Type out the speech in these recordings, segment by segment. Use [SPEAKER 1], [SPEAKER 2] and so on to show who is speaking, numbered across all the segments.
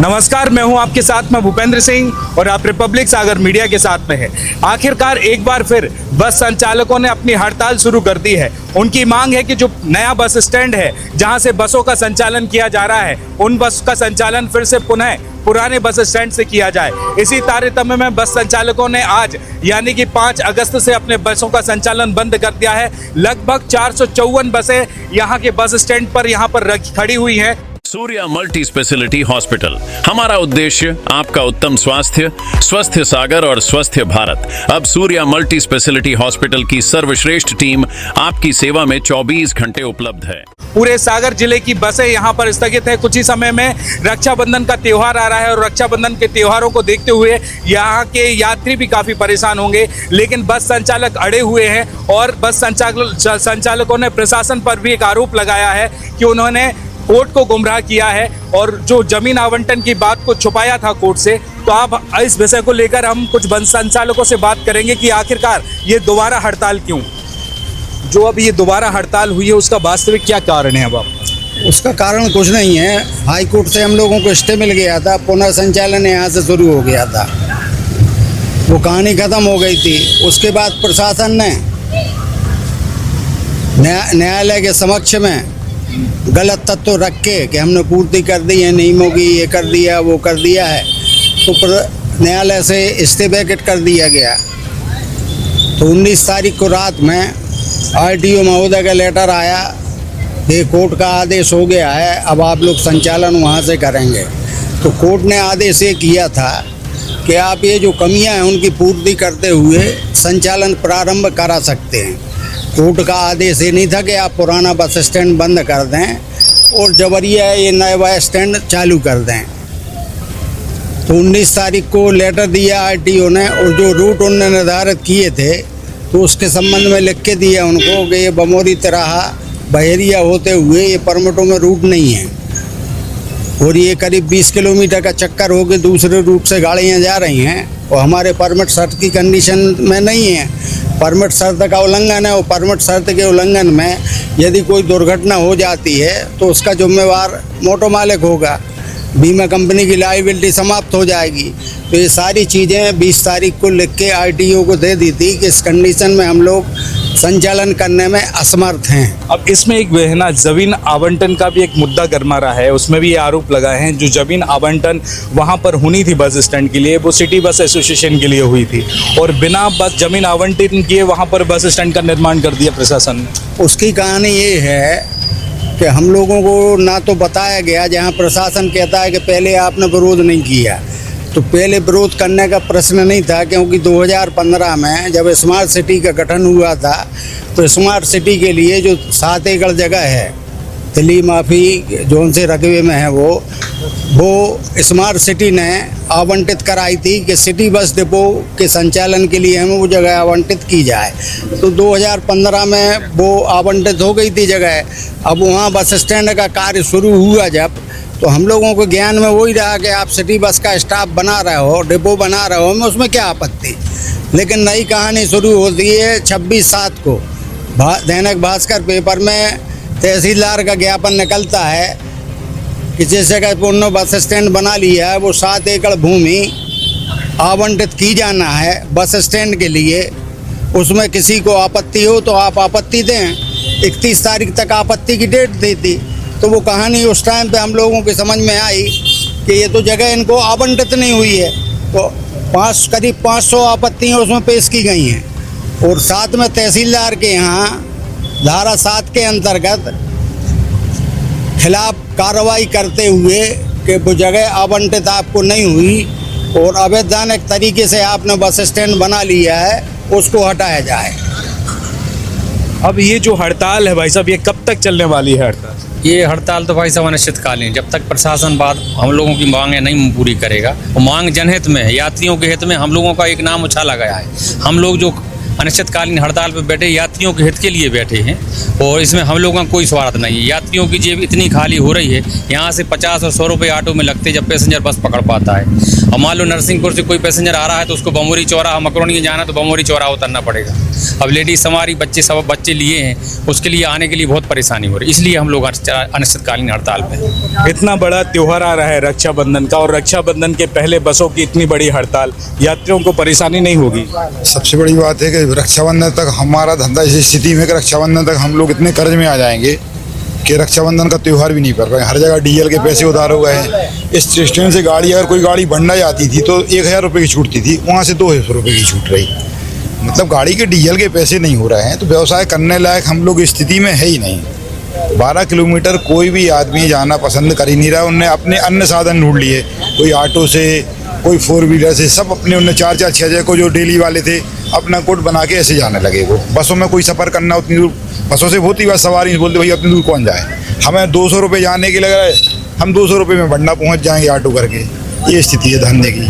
[SPEAKER 1] नमस्कार, मैं हूं आपके साथ में भूपेंद्र सिंह और आप रिपब्लिक सागर मीडिया के साथ में हैं। आखिरकार एक बार फिर बस संचालकों ने अपनी हड़ताल शुरू कर दी है। उनकी मांग है कि जो नया बस स्टैंड है जहां से बसों का संचालन किया जा रहा है, उन बस का संचालन फिर से पुनः पुराने बस स्टैंड से किया जाए। इसी तारतम्य में बस संचालकों ने आज यानी कि 5 अगस्त से अपने बसों का संचालन बंद कर दिया है। लगभग 454 बसें यहाँ के बस स्टैंड पर खड़ी हुई हैं।
[SPEAKER 2] सूर्या मल्टी स्पेशलिटी हॉस्पिटल, हमारा उद्देश्य आपका उत्तम स्वास्थ्य, स्वस्थ सागर और स्वस्थ भारत। अब सूर्या मल्टी स्पेशलिटी हॉस्पिटल की सर्वश्रेष्ठ टीम आपकी सेवा में 24 घंटे उपलब्ध है।
[SPEAKER 1] पूरे सागर जिले की बसें यहाँ पर स्थगित है। कुछ ही समय में रक्षाबंधन का त्योहार आ रहा है और रक्षाबंधन के त्योहारों को देखते हुए यहाँ के यात्री भी काफी परेशान होंगे, लेकिन बस संचालक अड़े हुए हैं और बस संचालकों ने प्रशासन पर भी एक आरोप लगाया है कि उन्होंने कोर्ट को गुमराह किया है और जो जमीन आवंटन की बात को छुपाया था कोर्ट से। तो आप इस विषय को लेकर हम कुछ बस संचालकों से बात करेंगे कि आखिरकार ये दोबारा हड़ताल क्यों, जो अब ये दोबारा हड़ताल हुई है उसका वास्तविक क्या कारण है। अब आप
[SPEAKER 3] उसका कारण कुछ नहीं है, हाई कोर्ट से हम लोगों को स्टे मिल गया था, पुनः संचालन यहाँ से शुरू हो गया था, वो कहानी खत्म हो गई थी। उसके बाद प्रशासन ने न्यायालय के समक्ष में गलत तत्व रख के कि हमने पूर्ति कर दी है नियमों की, ये कर दिया वो कर दिया है, तो न्यायालय से स्टे वैकेट कर दिया गया। तो 19 तारीख को रात में आरटीओ महोदय का लेटर आया कि कोर्ट का आदेश हो गया है, अब आप लोग संचालन वहाँ से करेंगे। तो कोर्ट ने आदेश ये किया था कि आप ये जो कमियां हैं उनकी पूर्ति करते हुए संचालन प्रारंभ करा सकते हैं। कोर्ट का आदेश ये नहीं था कि आप पुराना बस स्टैंड बंद कर दें और जबरिया ये नया बस स्टैंड चालू कर दें। तो 19 तारीख को लेटर दिया आरटीओ ने और जो रूट उन्होंने निर्धारित किए थे तो उसके संबंध में लिख के दिया उनको कि ये बमोरी तिराहा बहेरिया होते हुए ये परमिटों में रूट नहीं है और ये करीब 20 किलोमीटर का चक्कर होकर दूसरे रूट से गाड़ियाँ जा रही हैं और हमारे परमिट शर्त की कंडीशन में नहीं है। परमिट शर्त का उल्लंघन है और परमिट शर्त के उल्लंघन में यदि कोई दुर्घटना हो जाती है तो उसका जिम्मेवार मोटो मालिक होगा, बीमा कंपनी की लायबिलिटी समाप्त हो जाएगी। तो ये सारी चीज़ें 20 तारीख को लिख के आरटीओ को दे दी थी कि इस कंडीशन में हम लोग संचालन करने में असमर्थ हैं।
[SPEAKER 1] अब इसमें एक ना जमीन आवंटन का भी एक मुद्दा गरमा रहा है, उसमें भी ये आरोप लगाए हैं जो जमीन आवंटन वहां पर होनी थी बस स्टैंड के लिए, वो सिटी बस एसोसिएशन के लिए हुई थी और बिना बस जमीन आवंटन किए वहां पर बस स्टैंड का निर्माण कर दिया प्रशासन ने।
[SPEAKER 3] उसकी कहानी ये है कि हम लोगों को ना तो बताया गया, जहाँ प्रशासन कहता है कि पहले आपने विरोध नहीं किया, तो पहले विरोध करने का प्रश्न नहीं था, क्योंकि 2015 में जब स्मार्ट सिटी का गठन हुआ था तो स्मार्ट सिटी के लिए जो 7 एकड़ जगह है दिल्ली माफी जोन से रकबे में है वो स्मार्ट सिटी ने आवंटित कराई थी कि सिटी बस डिपो के संचालन के लिए हमें वो जगह आवंटित की जाए। तो 2015 में वो आवंटित हो गई थी जगह। अब वहाँ बस स्टैंड का कार्य शुरू हुआ जब, तो हम लोगों को ज्ञान में वही रहा कि आप सिटी बस का स्टाफ बना रहे हो, डिपो बना रहे हो, हमें उसमें क्या आपत्ति। लेकिन नई कहानी शुरू होती है 26/7 को दैनिक भास्कर पेपर में तहसीलदार का ज्ञापन निकलता है कि जिस जगह पूर्ण बस स्टैंड बना लिया है वो 7 एकड़ भूमि आवंटित की जाना है बस स्टैंड के लिए, उसमें किसी को आपत्ति हो तो आप आपत्ति दें। 31 तारीख तक आपत्ति की डेट दी थी। तो वो कहानी उस टाइम पे हम लोगों की समझ में आई कि ये तो जगह इनको आवंटित नहीं हुई है। तो करीब 500 आपत्तियाँ उसमें पेश की गई हैं और साथ में तहसीलदार के यहाँ धारा 7 के अंतर्गत खिलाफ कार्रवाई करते हुए कि वो जगह आवंटित आपको नहीं हुई और अवैधानिक तरीके से आपने बस स्टैंड बना लिया है, उसको हटाया जाए।
[SPEAKER 1] अब ये जो हड़ताल है भाई साहब, ये कब तक चलने वाली है हड़ताल?
[SPEAKER 4] ये हड़ताल तो भाई साहब अनिश्चितकालीन, जब तक प्रशासन बात हम लोगों की मांगें नहीं पूरी करेगा। वो मांग जनहित में, यात्रियों के हित में हम लोगों का एक नाम उछाला गया है। हम लोग जो अनिश्चितकालीन हड़ताल पर बैठे यात्री यात्रियों के हित के लिए बैठे हैं और इसमें हम लोगों का कोई स्वार्थ नहीं है। यात्रियों की जेब इतनी खाली हो रही है, यहाँ से 50 और 100 रुपये ऑटो में लगते जब पैसेंजर बस पकड़ पाता है। अब मान लो नरसिंहपुर से कोई पैसेंजर आ रहा है तो उसको बमोरी चौराहा मकरोनी जाना तो बमोरी चौराहा उतरना पड़ेगा। अब लेडीज सवारी बच्चे सब बच्चे लिए हैं, उसके लिए आने के लिए बहुत परेशानी हो रही है, इसलिए हम लोग अनिश्चितकालीन हड़ताल पे।
[SPEAKER 1] इतना बड़ा त्योहार आ रहा है रक्षाबंधन का, और रक्षाबंधन के पहले बसों की इतनी बड़ी हड़ताल, यात्रियों को परेशानी नहीं होगी?
[SPEAKER 5] सबसे बड़ी बात है कि रक्षाबंधन तक हमारा धंधा इस स्थिति में कि रक्षाबंधन तक हम लोग इतने कर्ज में आ जाएंगे कि रक्षाबंधन का त्यौहार भी नहीं कर रहे। हर जगह डीजल के पैसे उधार हो गए हैं। इस स्टेशन से गाड़ी अगर कोई गाड़ी भंडा जाती थी तो 1000 रुपये की छूटती थी, वहाँ से 200 रुपये की छूट रही। मतलब गाड़ी के डीजल के पैसे नहीं हो रहे हैं, तो व्यवसाय करने लायक हम लोग स्थिति में है ही नहीं। 12 किलोमीटर कोई भी आदमी जाना पसंद कर ही नहीं रहा। उनने अपने अन्य साधन ढूंढ लिए, कोई ऑटो से, कोई 4 व्हीलर से, सब अपने उनने 4-4, 6-6 को जो डेली वाले थे अपना कोट बना के ऐसे जाने लगे। वो बसों में कोई सफ़र करना उतनी दूर, बसों से होती बात, सवारी बोलते भैया उतनी दूर कौन जाए, हमें 200 रुपये जाने के लग रहा है, हम 200 रुपये में भंडा पहुंच जाएंगे ऑटो करके। ये स्थिति है धंधे की।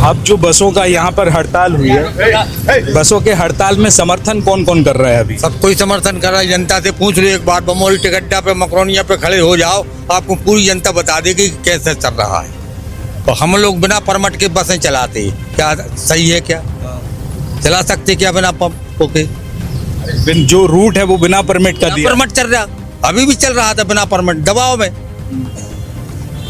[SPEAKER 1] अब जो बसों का यहाँ पर हड़ताल हुई है, बसों के हड़ताल में समर्थन कौन कौन कर रहा है? अभी
[SPEAKER 6] सब कोई समर्थन कर रहा है। जनता से पूछ लो एक बार, बमोरी टिकट्टा पे मकरोनिया पे खड़े हो जाओ, आपको पूरी जनता बता देगी कि कैसे चल रहा है। तो हम लोग बिना परमिट के बसें चलाते हैं, क्या सही है? क्या चला सकते क्या बिना ओके?
[SPEAKER 1] जो रूट है वो बिना परमिट का दिया,
[SPEAKER 6] परमिट चल रहा, अभी भी चल रहा था बिना परमिट, दबाव में।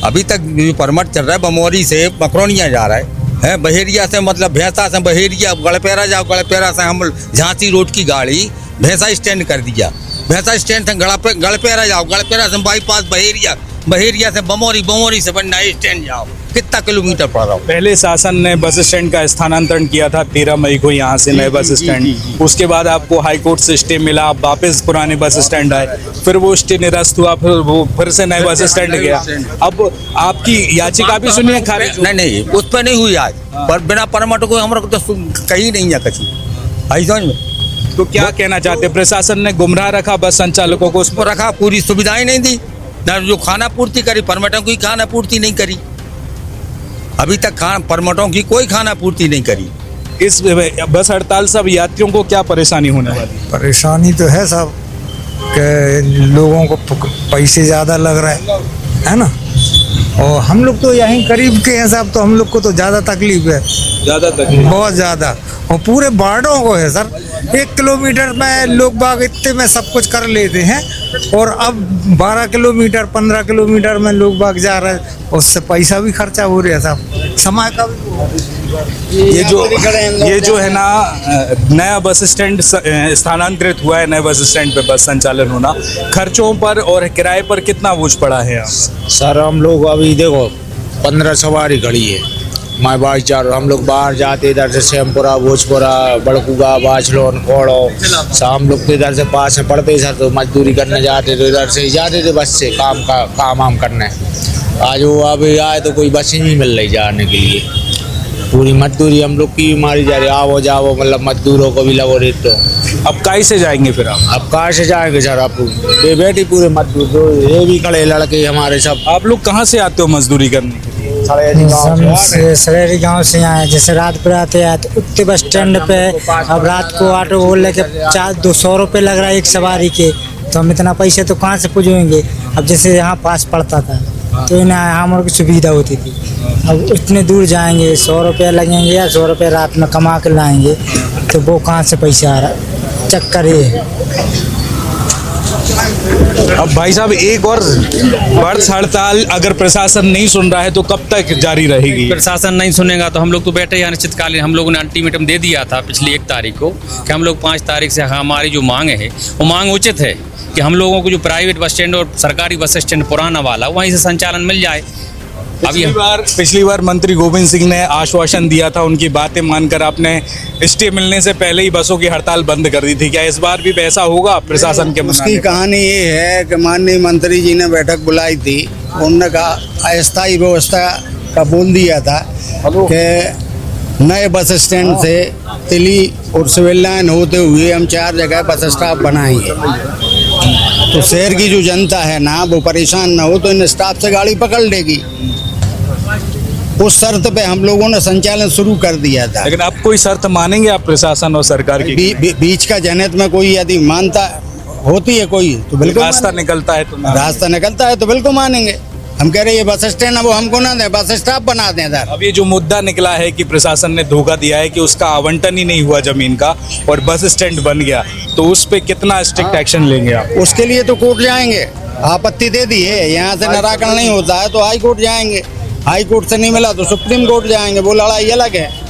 [SPEAKER 6] अभी तक जो परमिट चल रहा है, बमोरी से मकरोनिया जा रहा है, बहेरिया से मतलब भैंसा से बहेरिया, गड़पेरा जाओ, गड़पेरा से हम झांसी रोड की गाड़ी भैंसा स्टैंड कर दिया, भैंसा स्टैंड से गड़पेरा जाओ, गड़पेरा से बाईपास बहेरिया, बहेरिया से बमोरी, बमोरी से बंडा स्टैंड जाओ, कितना किलोमीटर पड़ रहा हो।
[SPEAKER 1] पहले शासन ने बस स्टैंड का स्थानांतरण किया था 13 मई को यहाँ से नए बस स्टैंड। उसके बाद आपको हाई कोर्ट से स्टे मिला, आप वापस पुराने बस स्टैंड आए, फिर वो स्टे निरस्त हुआ, फिर वो फिर से नए बस स्टैंड गया। अब आपकी याचिका भी सुनिए खारिज?
[SPEAKER 6] नहीं, उस पर नहीं हुई आज, पर बिना परमिट को हमारे को तो कहीं नहीं है कहीं। आई समझ में?
[SPEAKER 1] तो क्या कहना चाहते हैं? प्रशासन ने गुमराह रखा बस संचालकों को,
[SPEAKER 6] उसको रखा, पूरी सुविधाएं नहीं दी, ना जो खाना पूर्ति करी, परमिटों की खाना पूर्ति नहीं करी। अभी तक परमिटों की कोई खाना पूर्ति नहीं करी।
[SPEAKER 1] इस बस हड़ताल से अब यात्रियों को क्या परेशानी होने वाली?
[SPEAKER 7] परेशानी तो है सब कि लोगों को पैसे ज़्यादा लग रहे है ना, और हम लोग तो यहीं करीब के हैं साहब, तो हम लोग को तो ज़्यादा तकलीफ है,
[SPEAKER 1] ज़्यादा तकलीफ,
[SPEAKER 7] बहुत ज़्यादा। और पूरे वार्डों को है सर, 1 किलोमीटर में लोग बाग इतने में सब कुछ कर लेते हैं, और अब 12 किलोमीटर 15 किलोमीटर में लोग बाग जा रहे हैं, उससे पैसा भी खर्चा हो रहा है साहब, समय का भी।
[SPEAKER 1] ये जो है ना, नया बस स्टैंड स्थानांतरित हुआ है, नए बस स्टैंड पे बस संचालन होना, खर्चों पर और किराए पर कितना बोझ पड़ा है?
[SPEAKER 8] सर हम लोग अभी देखो 15 सवारी खड़ी है, मैं भाईचार हम लोग बाहर जाते इधर से श्यामपुरा, भोजपुरा, बड़कुगा, बाछलोन, कोड़ो, हम लोग तो इधर से पास में पड़ते सर, तो मजदूरी करने जाते तो इधर से ही जाते थे बस से काम वाम करने। आज वो अभी आए तो कोई बस ही नहीं मिल रही जाने के लिए, पूरी मजदूरी हम लोग की मारी जा रही, आओ जाओ, मतलब मजदूरों को भी लगो रेट। तो
[SPEAKER 1] अब काहे से जाएंगे फिर आप?
[SPEAKER 8] अब कहाँ से जाएंगे सर? आप बेटी पूरे मजदूर, तो ये भी खड़े लड़के हमारे सब।
[SPEAKER 1] आप लोग कहाँ से आते हो मजदूरी करने के लिए?
[SPEAKER 7] सरेरी गांव से आए, जैसे रात पर आते हैं तो उतने बस स्टैंड पे, अब रात को ऑटो वो लेके 200 रुपये लग रहा है एक सवारी के, तो हम इतना पैसे तो कहाँ से पहुँचेंगे? अब जैसे यहाँ पास पड़ता था तो यहाँ हमारे को सुविधा होती थी, अब इतने दूर जाएंगे, 100 रुपये लगेंगे या 100 रुपये रात में कमा कर लाएंगे, तो वो कहाँ से पैसा आ रहा? चक्कर ये है।
[SPEAKER 1] अब भाई साहब, एक और बस हड़ताल अगर प्रशासन नहीं सुन रहा है तो कब तक जारी रहेगी?
[SPEAKER 4] प्रशासन नहीं सुनेगा तो हम लोग तो बैठे ही अनिश्चितकालीन। हम लोगों ने अल्टीमेटम दे दिया था पिछली 1 तारीख को कि हम लोग 5 तारीख से हमारी जो मांग है वो मांग उचित है कि हम लोगों को जो प्राइवेट बस स्टैंड और सरकारी बस स्टैंड पुराना वाला वहीं से संचालन मिल जाए।
[SPEAKER 1] पिछली बार मंत्री गोविंद सिंह ने आश्वासन दिया था, उनकी बातें मानकर आपने स्टे मिलने से पहले ही बसों की हड़ताल बंद कर दी थी, क्या इस बार भी वैसा होगा प्रशासन के?
[SPEAKER 3] उसकी कहानी ये है कि माननीय मंत्री जी ने बैठक बुलाई थी, उन्होंने कहा अस्थायी व्यवस्था का बोल दिया था कि नए बस स्टैंड से तिली और सिविल लाइन होते हुए हम 4 जगह बस स्टॉप बनाएंगे, तो शहर की जो जनता है ना वो परेशान ना हो, तो इन स्टाफ से गाड़ी पकड़ लेगी। उस शर्त पे हम लोगों ने संचालन शुरू कर दिया था।
[SPEAKER 1] लेकिन अब कोई शर्त मानेंगे आप प्रशासन और सरकार की?
[SPEAKER 3] बीच का जनहित में कोई यदि मानता होती है कोई तो बिल्कुल
[SPEAKER 1] रास्ता निकलता है तो
[SPEAKER 3] रास्ता निकलता है तो बिल्कुल मानेंगे। हम कह रहे हैं ये बस स्टैंड है वो हमको ना दें, बस स्टॉप बना दें इधर।
[SPEAKER 1] अब ये जो मुद्दा निकला है कि प्रशासन ने धोखा दिया है कि उसका आवंटन ही नहीं हुआ जमीन का और बस स्टैंड बन गया, तो उस पे कितना स्ट्रिक्ट एक्शन लेंगे आप?
[SPEAKER 3] उसके लिए तो कोर्ट जाएंगे, आपत्ति दे दी है, यहाँ से निराकरण नहीं होता है तो हाई कोर्ट जाएंगे, हाई कोर्ट से नहीं मिला तो सुप्रीम कोर्ट जाएंगे, वो लड़ाई अलग है।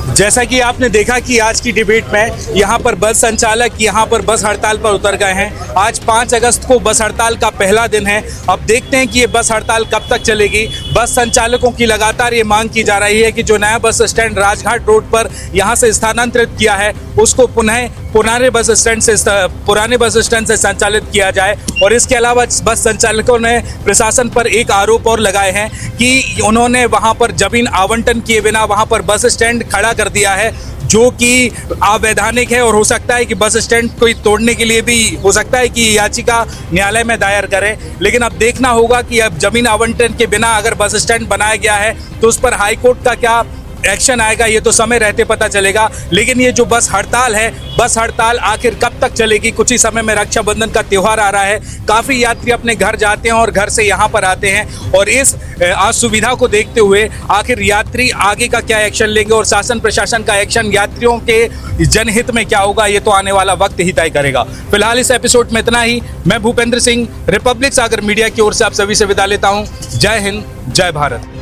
[SPEAKER 1] जैसा कि आपने देखा कि आज की डिबेट में यहाँ पर बस संचालक यहाँ पर बस हड़ताल पर उतर गए हैं। आज 5 अगस्त को बस हड़ताल का पहला दिन है। अब देखते हैं कि ये बस हड़ताल कब तक चलेगी। बस संचालकों की लगातार ये मांग की जा रही है कि जो नया बस स्टैंड राजघाट रोड पर यहाँ से स्थानांतरित किया है उसको पुराने बस स्टैंड से संचालित किया जाए। और इसके अलावा बस संचालकों ने प्रशासन पर एक आरोप और लगाए हैं कि उन्होंने वहाँ पर जमीन आवंटन किए बिना वहाँ पर बस स्टैंड खड़ा कर दिया है, जो कि अवैधानिक है। और हो सकता है कि बस स्टैंड कोई तोड़ने के लिए भी हो सकता है कि याचिका न्यायालय में दायर करें। लेकिन अब देखना होगा कि अब जमीन आवंटन के बिना अगर बस स्टैंड बनाया गया है तो उस पर हाईकोर्ट का क्या एक्शन आएगा, ये तो समय रहते पता चलेगा। लेकिन ये जो बस हड़ताल है, बस हड़ताल आखिर कब तक चलेगी? कुछ ही समय में रक्षाबंधन का त्यौहार आ रहा है। काफ़ी यात्री अपने घर जाते हैं और घर से यहाँ पर आते हैं, और इस असुविधा को देखते हुए आखिर यात्री आगे का क्या एक्शन लेंगे और शासन प्रशासन का एक्शन यात्रियों के जनहित में क्या होगा, ये तो आने वाला वक्त ही तय करेगा। फिलहाल इस एपिसोड में इतना ही। मैं भूपेंद्र सिंह, रिपब्लिक सागर मीडिया की ओर से आप सभी से विदा लेता हूँ। जय हिंद, जय Bharat.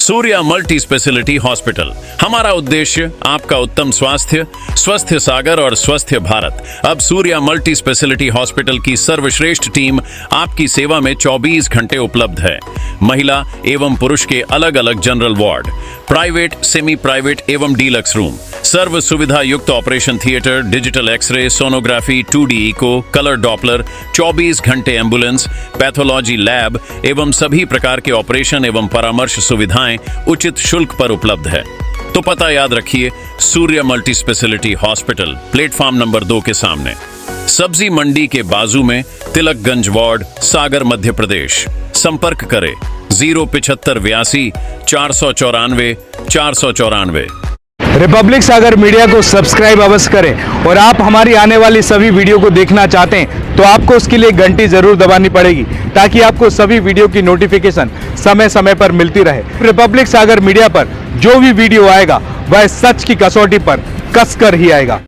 [SPEAKER 2] Surya multi speciality hospital, हमारा उद्देश्य आपका उत्तम स्वास्थ्य, स्वस्थ सागर और स्वस्थ भारत। अब सूर्या मल्टी स्पेशलिटी हॉस्पिटल की सर्वश्रेष्ठ टीम आपकी सेवा में 24 घंटे उपलब्ध है। महिला एवं पुरुष के अलग अलग general ward, private, semi private एवं डीलक्स रूम, सर्व सुविधा युक्त operation theatre, digital x ray, sonography, 2D echo, colour doppler, 24 घंटे एम्बुलेंस, पैथोलॉजी लैब एवं सभी प्रकार के ऑपरेशन एवं परामर्श सुविधाएं उचित शुल्क पर उपलब्ध है। तो पता याद रखिए, Surya multi speciality hospital, platform number 2 के सामने, सब्जी मंडी के बाजू में, तिलकगंज वार्ड, सागर, मध्य प्रदेश। संपर्क करें 075 494 494।
[SPEAKER 9] रिपब्लिक सागर मीडिया को सब्सक्राइब अवश्य करें, और आप हमारी आने वाली सभी वीडियो को देखना चाहते हैं तो आपको उसके लिए घंटी जरूर दबानी पड़ेगी, ताकि आपको सभी वीडियो की नोटिफिकेशन समय समय पर मिलती रहे। रिपब्लिक सागर मीडिया पर जो भी वीडियो आएगा वह सच की कसौटी पर कसकर ही आएगा।